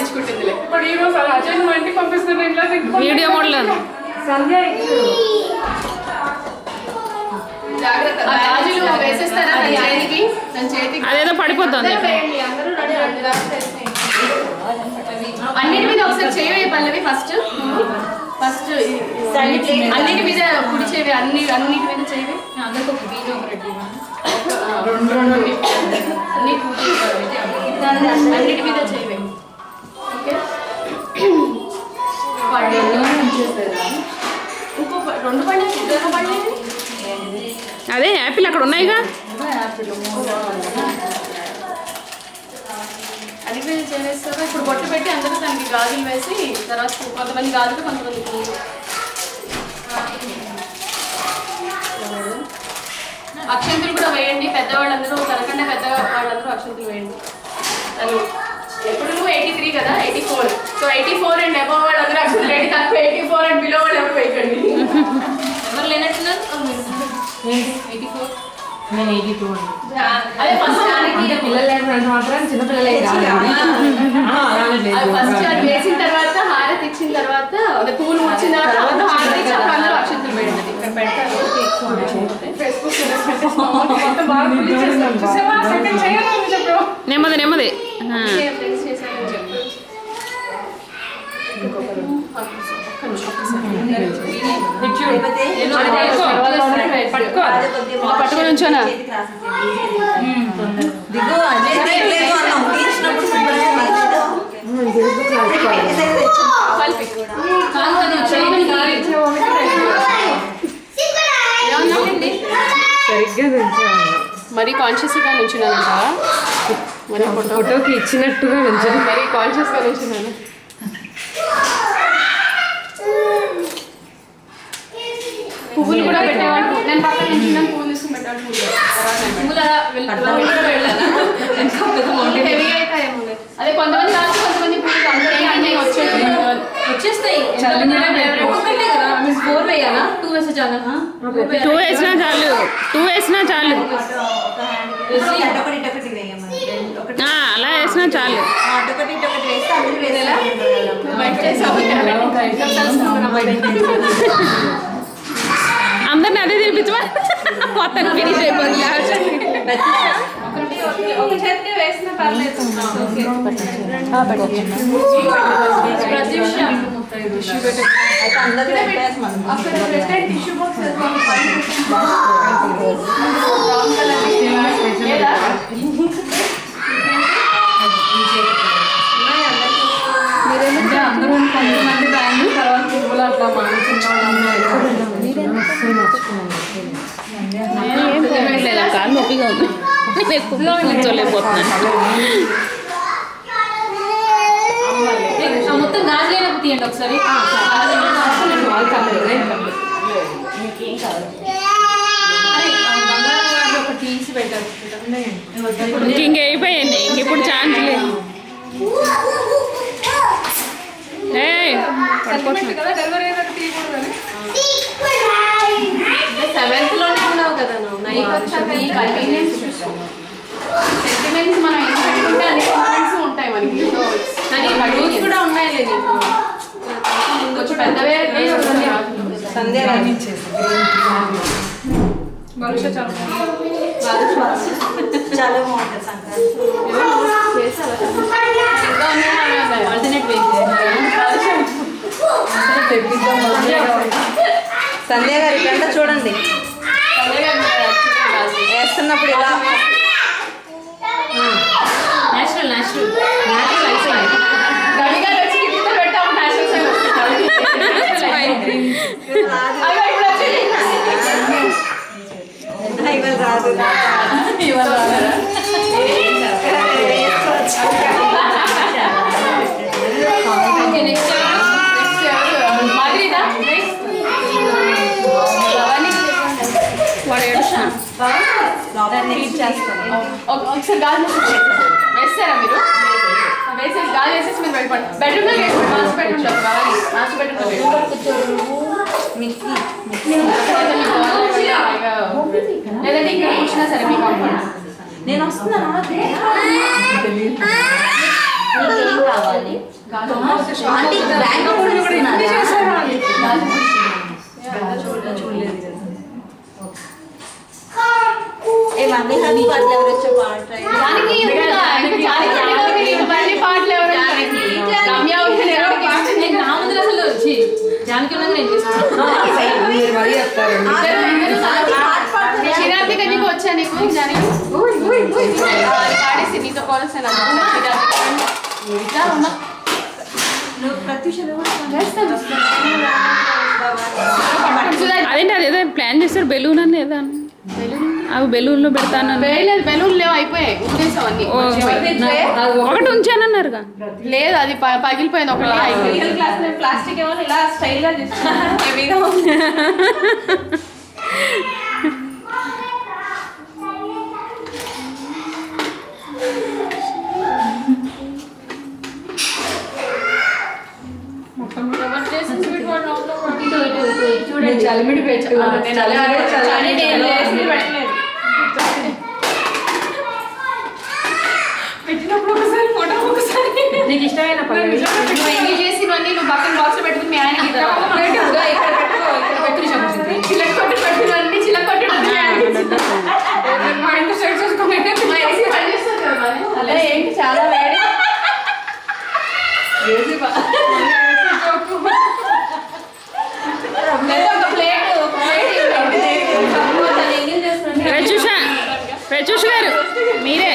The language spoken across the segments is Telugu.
పట్టించుకుంటుందిలే. ఇప్పుడు ఈ రోజు అజయ్ మా ఇంటికి పంపిస్తున్నా ఇంట్లో వీడియో మోడ్లో సంధ్య జాగ్రత్త గాజులు వేసేస్తారా చేతికి అదేదో పడిపోతుంది. అన్నిటి మీద ఒకసారి చేయవే పల్లవి. ఫస్ట్ అన్నిటి మీద కుడిచేవి అన్నిటి మీద చేయవే. అందరికి ఒక వీడియో రెండు అన్నిటి మీద చేయవే. ఓకే ఇంకో రెండు పండుగ అదే యాపిల్ అక్కడ ఉన్నాయిగా. అది చేసేస్తాక ఇప్పుడు బొట్టు పెట్టి అందరూ దానికి గాజులు వేసి తర్వాత కొంతమంది గాజులు కొంతమంది పూలు. అక్షంతులు కూడా వేయండి. పెద్దవాళ్ళందరూ తనకన్నా పెద్ద వాళ్ళందరూ అక్షంతులు వేయండి. తను ఎప్పుడు నువ్వు 83 కదా 84. సో 84 అండ్ అబవ్ వాళ్ళందరూ అక్షంతులు వేయండి. తక్కువ 84 అండ్ బిలో వాళ్ళు ఎవరు వేయకండి. ఎవరు లేనట్టున్నారు. 84 నేను 82 అదే ఫస్ట్ పిల్లలు మాత్రం చిన్నపిల్లలే ఫస్ట్ అది వేసిన తర్వాత హారతి ఇచ్చిన తర్వాత అదే పూలు వచ్చిన తర్వాత హారతి ఇచ్చి అందరూ అక్షంతలు వేయండి. ఇక్కడ పెడతారు. నెమ్మది పట్టుకొని ఉంచోనా. మరీ కాన్షియస్గా నుంచున్నానంట. మరి ఫోటోకి ఇచ్చినట్టుగా నుంచాను. మరీ కాన్షియస్గా నుంచున్నాను. పువ్వులు కూడా పెట్టేవాళ్ళు. నేను పక్కన నుంచున్నాను. పువ్వులు తీసుకుని పెట్టాలి. హెవీ అవుతాయేమో. అదే కొంతమంది కాదు కొంతమంది పువ్వులు వచ్చేస్తాయి. 4 వేయాలా 2 వేస్తే చాలా 2 వేసినా చాలు అలా వేసినా చాలు. అందరిని అదే తినిపించమా మొత్తం ఫినిష్ అయిపోతుంది. ఒక చేతికి వేసిన పర్లేదు. అందరూ కొంతమంది బ్యాంగిల్ తర్వాత పువ్వులు అట్లా కాలు నొప్పిగా ఉంది. కూర్చోలేకపోతున్నాను. మొత్తం గాజులైనా తీయండి ఒకసారి. తీసి పెట్టారు. ఇంకైపోయాయి. ఇంకెప్పుడు ఛాన్స్ లేదు. సెవెంత్ లోనే ఉన్నావు కదా నువ్వు. 9th వచ్చాక ఈ కన్వీనియన్స్ సెంటిమెంట్స్ మనం ఏం పెట్టుకుంటే అన్ని సెంటిమెంట్స్ ఉంటాయి మనకి. కానీ రూల్స్ కూడా ఉన్నాయి. లేదు కొంచెం పెద్దవే చాలా బాగుంటుంది. సంధ్య గారి కంటే చూడండి వేస్తున్నప్పుడు ఇలా నేచురల్ ఒకసారి గాలి వేస్తారా మీరు? వేసేసి గాలి వేసేసి మీరు వెళ్ళిపోండి. బెడ్రూమ్లో మాస్టర్ బెడ్రూమ్ మాస్టర్ బెడ్రూమ్లో లేదంటే ఇక్కడ కూర్చున్నా సరే మీకు నేను వస్తున్నాను. కావాలి వచ్చా నీకు పాడేసి నీతో కోరసాను అదేంటి అదేదో ప్లాన్ చేస్తారు బెలూన్ అని ఏదో అవి బెలూన్లో పెడతాను బెలూన్ లేవు అయిపోయాయి ఒకటి ఉంచానన్నారుగా లేదు అది పగిలిపోయింది ఒకటి ప్లాస్టిక్ ఏమో ఇలా స్టైల్ గా చలిమిడి పెట్టు పెట్టినప్పుడు ఒకసారి ఫోటో ఒకసారి నీకు ఇష్టమైన ఎన్ని చేసినవన్నీ నువ్వు పక్కన బాక్స్ లో పెట్టుకుని మీ ఆయనకి చిలకొట్టు పెట్టినవన్నీ చిలకొట్టు మా ఇంట్లో సెట్ చేసుకుని అలా ఏంటి చాలా వేడి ప్రత్యూష్ గారు మీరే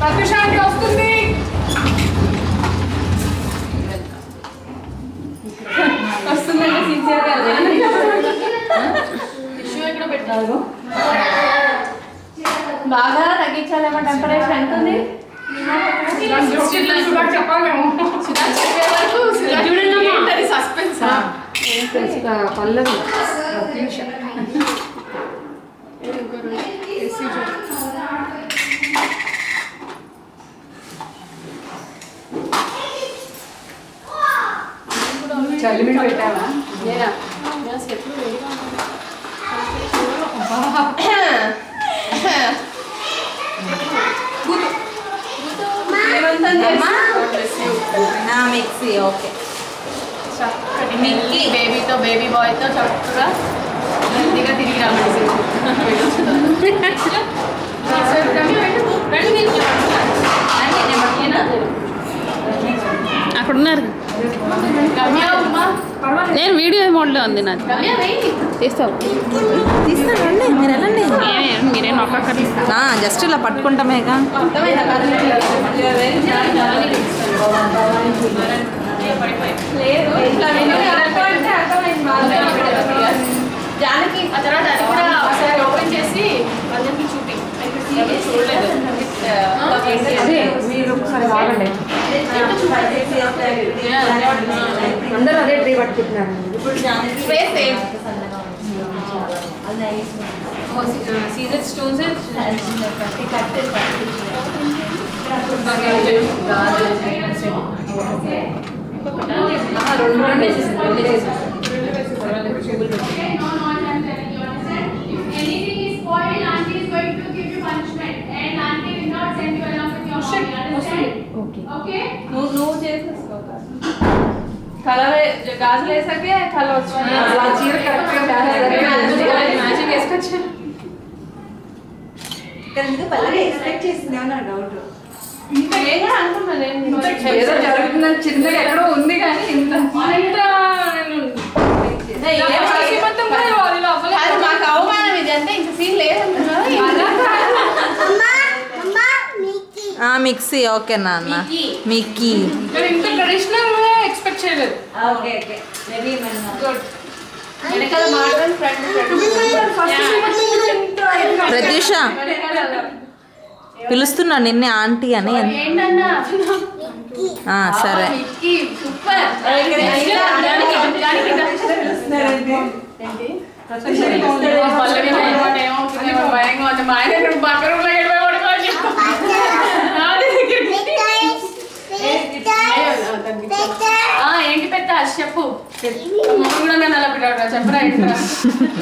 ప్రత్యూషానికి వస్తుంది వస్తుందంటే సిన్సియర్గా ఇష్యూ ఎక్కడ పెట్టారు బాగా తగ్గించాలేమో టెంపరేచర్ ఎంత ఉంది సస్పెన్స్ పల్లవి చలిమిడి పెట్టావా మిక్సీ ఓకే మిక్కీ బేబీతో బేబీ బాయ్తో చక్కగా హెల్తీగా తిరిగి రామండి అక్కడ ఉన్నారు నేను వీడియో మోడ్లో ఉంది నాది తీస్తావు మీరేం ఒక్కొక్కరి జస్ట్ ఇలా పట్టుకుంటామేగా జానకి ఆ తర్వాత అది కూడా ఒకసారి ఓపెన్ చేసి అందరికి చూపి మీరు ఒకసారి వాడండి అందరూ అదే ట్రీ పట్టుకుంటున్నారు సీజర్ స్టోన్స్ anything is spoiled, auntie is going to give you punishment, and auntie will not send you along with your mom. Understand? Okay. Okay. No చేసేసుకో. కలవే గాజులు వేసాకే కలవ వచ్చింది. అలా చీర కరెక్ట్గా మ్యాచింగ్ వేసుకొచ్చా. ఇక్కడ ఎందుకు పల్లవి ఎక్స్పెక్ట్ చేసిందేమో నా డౌట్. నేను కూడా అనుకున్నాను ఏదో జరుగుతుందని చిన్నగా ఎక్కడో ఉంది కానీ ఇంత మాకు అవమానం ఇది అంటే ఇంక సీన్ లేదంటున్నారు. మిక్సీ ఓకే నాన్న మిక్కీ ఇంత ట్రెడిషనల్ ఎక్స్పెక్ట్ చేయలేదు. ఓకే ఓకే మేబీ గుడ్ వెనకాల మాత్రం ప్రత్యూష పిలుస్తున్నా నిన్నే ఆంటీ అని ఏంటన్నా సరే సూపర్ భయంగా ఉంది. మా ఆయన పక్క రూమ్ ఏంటి పెద్ద పెద్దాష్ చెప్పు అమ్మ కూడా నన్ను అలా పిలవరా చెప్పరా ఏంట్రా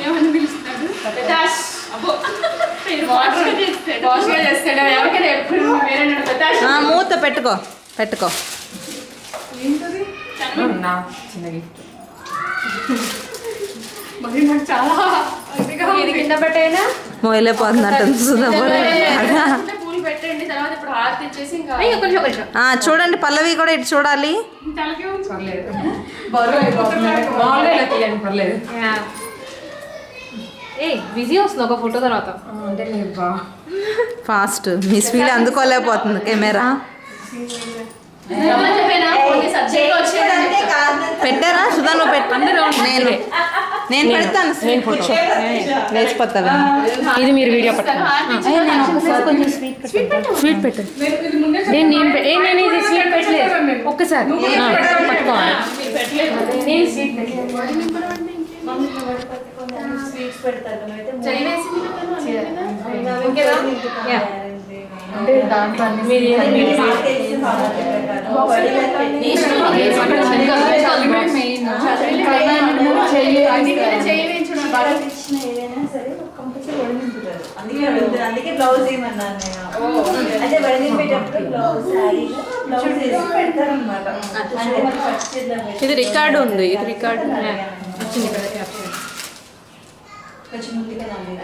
ఏమని పిలుస్తాడు పెద్దాష్ అబ్బో వాష్గా చేస్తాడు ఎవరికైనా ఎప్పుడు వేరే పెద్దాష్ మూత పెట్టుకో పెట్టుకో చిన్న గిఫ్ట్ మరి నాకు చాలా ఇది కింద పెట్టైనా మొయలేపోతున్నట్టు పూలు పెట్టండి తర్వాత ఇప్పుడు హారతి ఇచ్చేసి ఇంకా చూడండి పల్లవి కూడా ఇటు చూడాలి తలకే ఉంచు. పర్లేదు మామూలుగా ఇలా తీయండి పర్లేదు బిజీ వస్తుంది ఒక ఫోటో తర్వాత అంటే మీరు బాగా ఫాస్ట్ మీ స్పీడ్ అందుకోలేకపోతుంది కెమెరా ఏమని చెప్పేనా? కొన్ని సబ్జెక్టులు వచ్చేదంటే పెట్టారా సుధా నువ్వు పెట్టు నేను పెడతాను లేచిపోతావా ఇది మీరు వీడియో పట్టండి హారతి స్వీట్ పెట్టండి నేను ఇది స్వీట్ పెట్టలేదు ఒక్కసారి పట్టుకోవాలి నేను స్వీట్ చేయి వేసింది అంటే దాంట్లో అందుకే బ్లౌజ్ ఏమన్నాను నేను అయితే వడినింపేటప్పుడు బ్లౌజ్ బ్లౌజ్ వేసి పెడతారనమాట. ఇది రికార్డు ఉంది ఇది రికార్డు కొంచెం ముందుగా నల్లి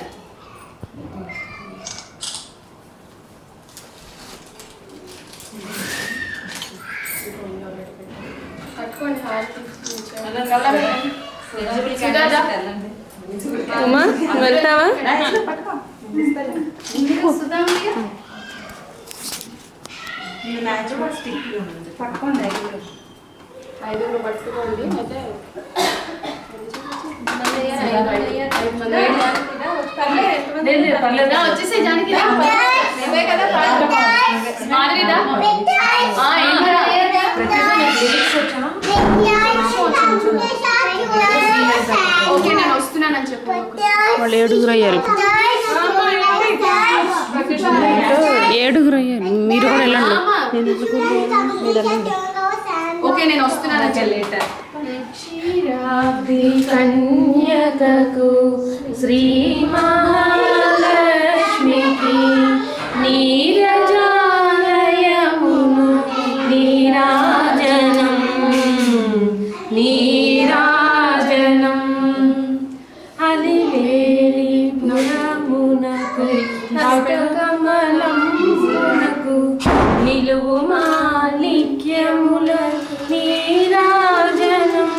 కట్టుకోండి హారతి అమ్మా వెళ్తావా న్యాచురల్ స్టిక్ పట్టుకోండి ఐదుగురు పట్టుకోండి అయితే వచ్చేసే జానికి మాదిరిదా ఓకే నేను వస్తున్నానని చెప్పు వాళ్ళు 7 అయ్యారు మీరు కూడా వెళ్ళండి ఓకే నేను వస్తున్నానని చెప్పు క్షీరాబ్ది కన్యకకు శ్రీ మహాలక్ష్మికి నీరజాలయమును నీరాజనం నీరాజనం అలివేలి పురమునకు కమలమునకు నిలువు మాణిక్యముల నీరాజనం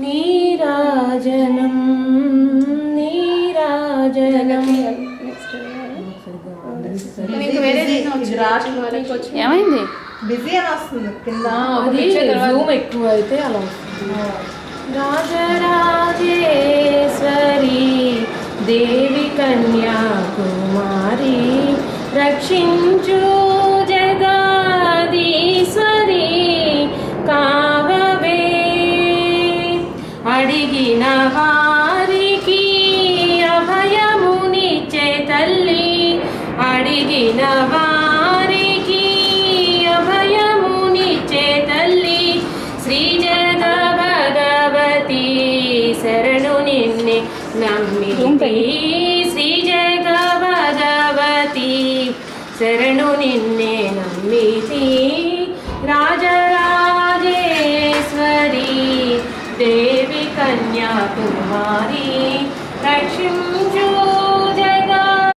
నీరాజనం నీరాజనం ఏమైంది బిజీ అని వస్తుంది కింద జూమ్ ఎక్కువ అయితే అలా వస్తుంది. రాజరాజేశ్వరి దేవి కన్యాకుమారి రక్షించు జగదీశ్వరి కావవే అడిగిన వారికి అభయమునిచ్చే తల్లి అడిగిన వారికి అభయమునిచ్చే తల్లి శ్రీ జగ భగవతి శరణు నిన్నే నమ్మితి శ్రీ జగ భగవతి శరణు నిన్నే నమ్మితి రాజరాజేశ్వరి దేవి కన్యాకుమారి రక్షిం